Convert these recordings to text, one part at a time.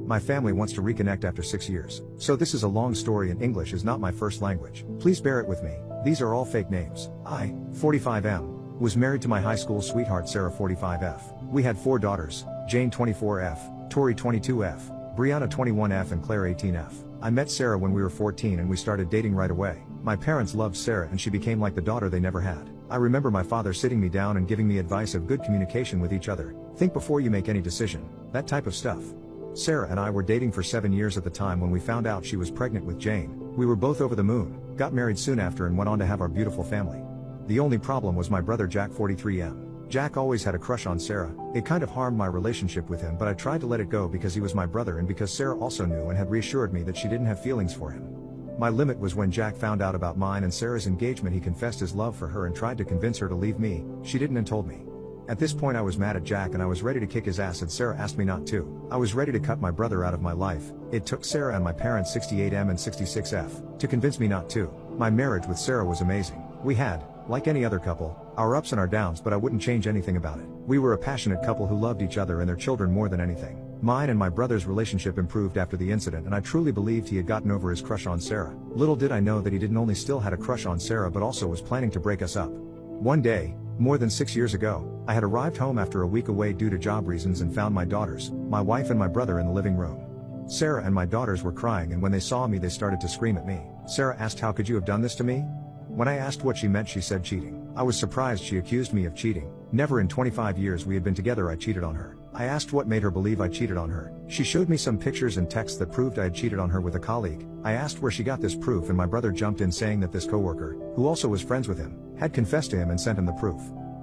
My family wants to reconnect after 6 years. So this is a long story and English is not my first language. Please bear it with me. These are all fake names. I, 45M, was married to my high school sweetheart Sarah 45F. We had 4 daughters, Jane 24F, Tori 22F, Brianna 21F and Claire 18F. I met Sarah when we were 14 and we started dating right away. My parents loved Sarah and she became like the daughter they never had. I remember my father sitting me down and giving me advice of good communication with each other. Think before you make any decision. That type of stuff. Sarah and I were dating for 7 years at the time when we found out she was pregnant with Jane. We were both over the moon, got married soon after and went on to have our beautiful family. The only problem was my brother Jack 43M. Jack always had a crush on Sarah. It kind of harmed my relationship with him, but I tried to let it go because he was my brother and because Sarah also knew and had reassured me that she didn't have feelings for him. My limit was when Jack found out about mine and Sarah's engagement. He confessed his love for her and tried to convince her to leave me. She didn't and told me. At this point I was mad at Jack and I was ready to kick his ass and Sarah asked me not to. I was ready to cut my brother out of my life. It took Sarah and my parents 68M and 66F to convince me not to. My marriage with Sarah was amazing. We had, like any other couple, our ups and our downs, but I wouldn't change anything about it. We were a passionate couple who loved each other and their children more than anything. Mine and my brother's relationship improved after the incident and I truly believed he had gotten over his crush on Sarah. Little did I know that he didn't only still had a crush on Sarah but also was planning to break us up. One day, more than 6 years ago, I had arrived home after a week away due to job reasons and found my daughters, my wife and my brother in the living room. Sarah and my daughters were crying and when they saw me they started to scream at me. Sarah asked, "How could you have done this to me?" When I asked what she meant she said cheating. I was surprised she accused me of cheating. Never in 25 years we had been together I cheated on her. I asked what made her believe I cheated on her. She showed me some pictures and texts that proved I had cheated on her with a colleague. I asked where she got this proof and my brother jumped in saying that this coworker, who also was friends with him, had confessed to him and sent him the proof.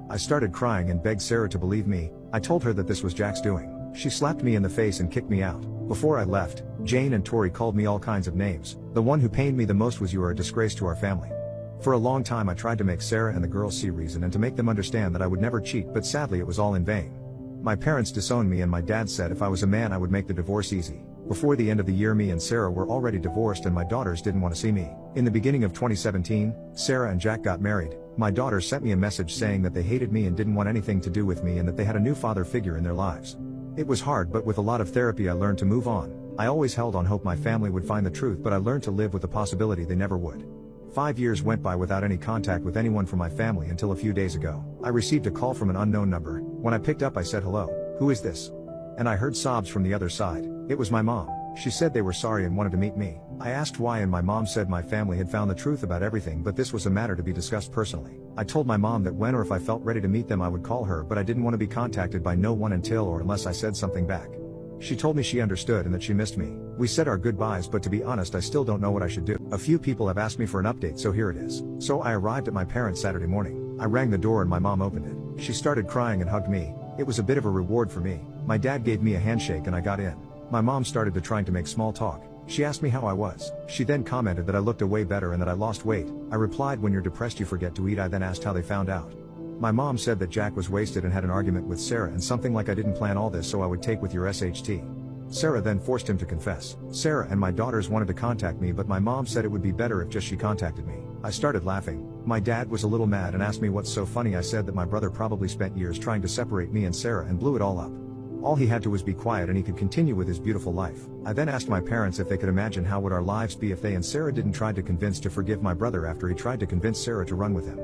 I started crying and begged Sarah to believe me. I told her that this was Jack's doing. She slapped me in the face and kicked me out. Before I left, Jane and Tori called me all kinds of names. The one who pained me the most was "You are a disgrace to our family." For a long time I tried to make Sarah and the girls see reason and to make them understand that I would never cheat, but sadly it was all in vain. My parents disowned me and my dad said if I was a man I would make the divorce easy. Before the end of the year me and Sarah were already divorced and my daughters didn't want to see me. In the beginning of 2017, Sarah and Jack got married. My daughters sent me a message saying that they hated me and didn't want anything to do with me and that they had a new father figure in their lives. It was hard, but with a lot of therapy I learned to move on. I always held on hope my family would find the truth, but I learned to live with the possibility they never would. 5 years went by without any contact with anyone from my family until a few days ago. I received a call from an unknown number. When I picked up I said, "Hello, who is this?" And I heard sobs from the other side. It was my mom. She said they were sorry and wanted to meet me. I asked why and my mom said my family had found the truth about everything but this was a matter to be discussed personally. I told my mom that when or if I felt ready to meet them I would call her, but I didn't want to be contacted by no one until or unless I said something back. She told me she understood and that she missed me. We said our goodbyes, but to be honest I still don't know what I should do. A few people have asked me for an update, so here it is. So I arrived at my parents' Saturday morning. I rang the door and my mom opened it. She started crying and hugged me. It was a bit of a reward for me. My dad gave me a handshake and I got in. My mom started trying to make small talk. She asked me how I was. She then commented that I looked way better and that I lost weight. I replied, "When you're depressed you forget to eat." I then asked how they found out. My mom said that Jack was wasted and had an argument with Sarah and something like I didn't plan all this so I would take with your SHT. Sarah then forced him to confess. Sarah and my daughters wanted to contact me but my mom said it would be better if just she contacted me. I started laughing. My dad was a little mad and asked me what's so funny. I said that my brother probably spent years trying to separate me and Sarah and blew it all up. All he had to was be quiet and he could continue with his beautiful life. I then asked my parents if they could imagine how would our lives be if they and Sarah didn't try to convince to forgive my brother after he tried to convince Sarah to run with him.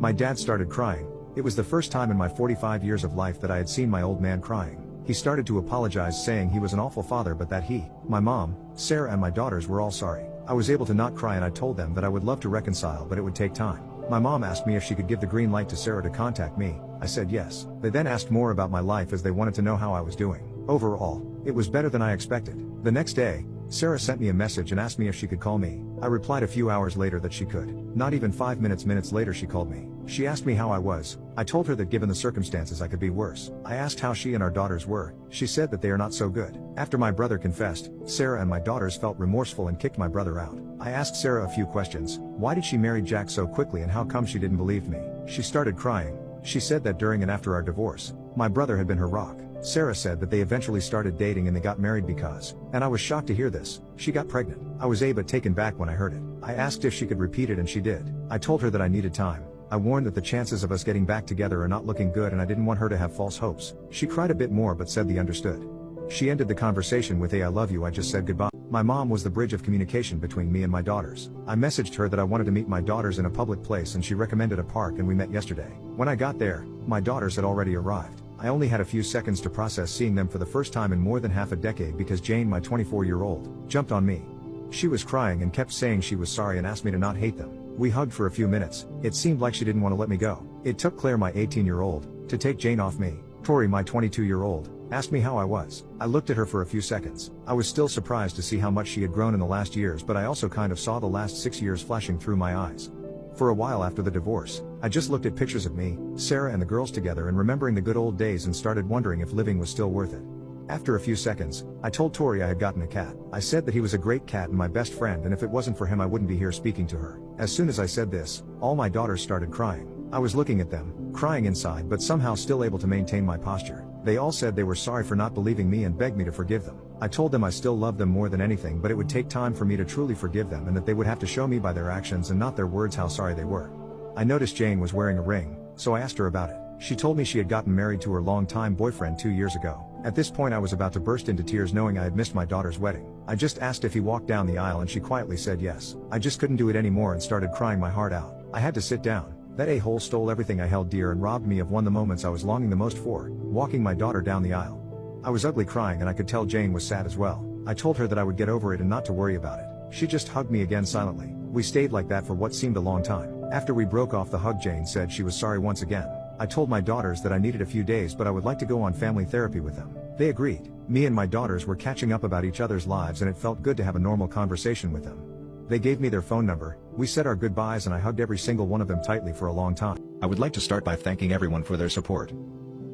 My dad started crying. It was the first time in my 45 years of life that I had seen my old man crying. He started to apologize saying he was an awful father but that he, my mom, Sarah and my daughters were all sorry. I was able to not cry and I told them that I would love to reconcile but it would take time. My mom asked me if she could give the green light to Sarah to contact me. I said yes. They then asked more about my life as they wanted to know how I was doing. Overall, it was better than I expected. The next day, Sarah sent me a message and asked me if she could call me. I replied a few hours later that she could. Not even 5 minutes later she called me. She asked me how I was. I told her that given the circumstances I could be worse. I asked how she and our daughters were. She said that they are not so good. After my brother confessed, Sarah and my daughters felt remorseful and kicked my brother out. I asked Sarah a few questions. Why did she marry Jack so quickly and how come she didn't believe me? She started crying. She said that during and after our divorce, my brother had been her rock. Sarah said that they eventually started dating and they got married because, and I was shocked to hear this, she got pregnant. I was a bit taken back when I heard it. I asked if she could repeat it and she did. I told her that I needed time. I warned that the chances of us getting back together are not looking good and I didn't want her to have false hopes. She cried a bit more but said they understood. She ended the conversation with, "Hey, I love you, I just said goodbye." My mom was the bridge of communication between me and my daughters. I messaged her that I wanted to meet my daughters in a public place and she recommended a park and we met yesterday. When I got there, my daughters had already arrived. I only had a few seconds to process seeing them for the first time in more than half a decade because Jane, my 24-year-old, jumped on me. She was crying and kept saying she was sorry and asked me to not hate them. We hugged for a few minutes. It seemed like she didn't want to let me go. It took Claire, my 18-year-old, to take Jane off me. Tori, my 22-year-old, asked me how I was. I looked at her for a few seconds. I was still surprised to see how much she had grown in the last years, but I also kind of saw the last 6 years flashing through my eyes. For a while after the divorce, I just looked at pictures of me, Sarah and the girls together and remembering the good old days and started wondering if living was still worth it. After a few seconds, I told Tori I had gotten a cat. I said that he was a great cat and my best friend, and if it wasn't for him I wouldn't be here speaking to her. As soon as I said this, all my daughters started crying. I was looking at them, crying inside but somehow still able to maintain my posture. They all said they were sorry for not believing me and begged me to forgive them. I told them I still loved them more than anything, but it would take time for me to truly forgive them and that they would have to show me by their actions and not their words how sorry they were. I noticed Jane was wearing a ring, so I asked her about it. She told me she had gotten married to her longtime boyfriend 2 years ago. At this point I was about to burst into tears knowing I had missed my daughter's wedding. I just asked if he walked down the aisle and she quietly said yes. I just couldn't do it anymore and started crying my heart out. I had to sit down. That a-hole stole everything I held dear and robbed me of one of the moments I was longing the most for, walking my daughter down the aisle. I was ugly crying and I could tell Jane was sad as well. I told her that I would get over it and not to worry about it. She just hugged me again silently. We stayed like that for what seemed a long time. After we broke off the hug, Jane said she was sorry once again. I told my daughters that I needed a few days but I would like to go on family therapy with them. They agreed. Me and my daughters were catching up about each other's lives and it felt good to have a normal conversation with them. They gave me their phone number, we said our goodbyes and I hugged every single one of them tightly for a long time. I would like to start by thanking everyone for their support.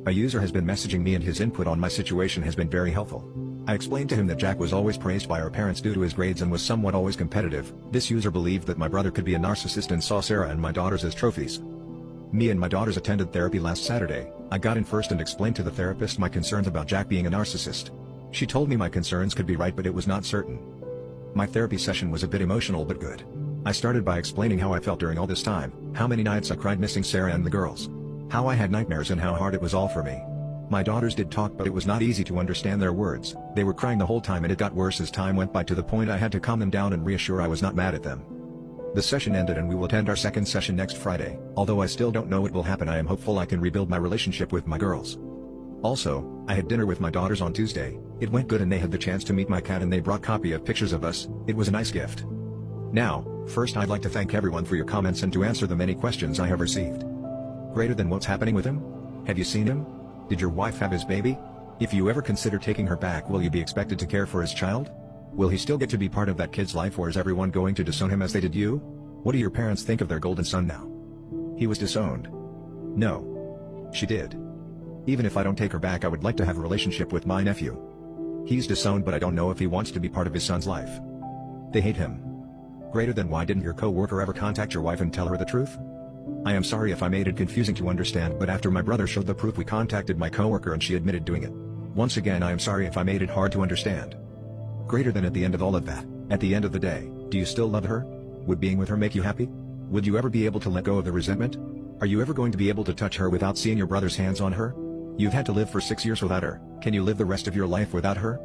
A user has been messaging me and his input on my situation has been very helpful. I explained to him that Jack was always praised by our parents due to his grades and was somewhat always competitive. This user believed that my brother could be a narcissist and saw Sarah and my daughters as trophies. Me and my daughters attended therapy last Saturday. I got in first and explained to the therapist my concerns about Jack being a narcissist. She told me my concerns could be right but it was not certain. My therapy session was a bit emotional but good. I started by explaining how I felt during all this time, how many nights I cried missing Sarah and the girls. How I had nightmares and how hard it was all for me. My daughters did talk but it was not easy to understand their words. They were crying the whole time and it got worse as time went by to the point I had to calm them down and reassure I was not mad at them. The session ended and we will attend our second session next Friday. Although I still don't know what will happen, I am hopeful I can rebuild my relationship with my girls. Also, I had dinner with my daughters on Tuesday. It went good and they had the chance to meet my cat and they brought copy of pictures of us. It was a nice gift. Now, first I'd like to thank everyone for your comments and to answer the many questions I have received. Greater than what's happening with him? Have you seen him? Did your wife have his baby? If you ever consider taking her back, will you be expected to care for his child? Will he still get to be part of that kid's life or is everyone going to disown him as they did you? What do your parents think of their golden son now? He was disowned. No. She did. Even if I don't take her back, I would like to have a relationship with my nephew. He's disowned but I don't know if he wants to be part of his son's life. They hate him. Greater than why didn't your co-worker ever contact your wife and tell her the truth? I am sorry if I made it confusing to understand, but after my brother showed the proof we contacted my co-worker and she admitted doing it. Once again I am sorry if I made it hard to understand. Greater than at the end of all of that, at the end of the day, do you still love her? Would being with her make you happy? Would you ever be able to let go of the resentment? Are you ever going to be able to touch her without seeing your brother's hands on her? You've had to live for 6 years without her. Can you live the rest of your life without her?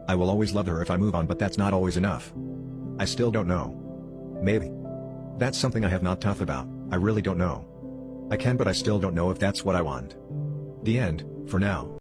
I will always love her if I move on, but that's not always enough. I still don't know. Maybe. That's something I have not thought about. I really don't know. I can, but I still don't know if that's what I want. The end, for now.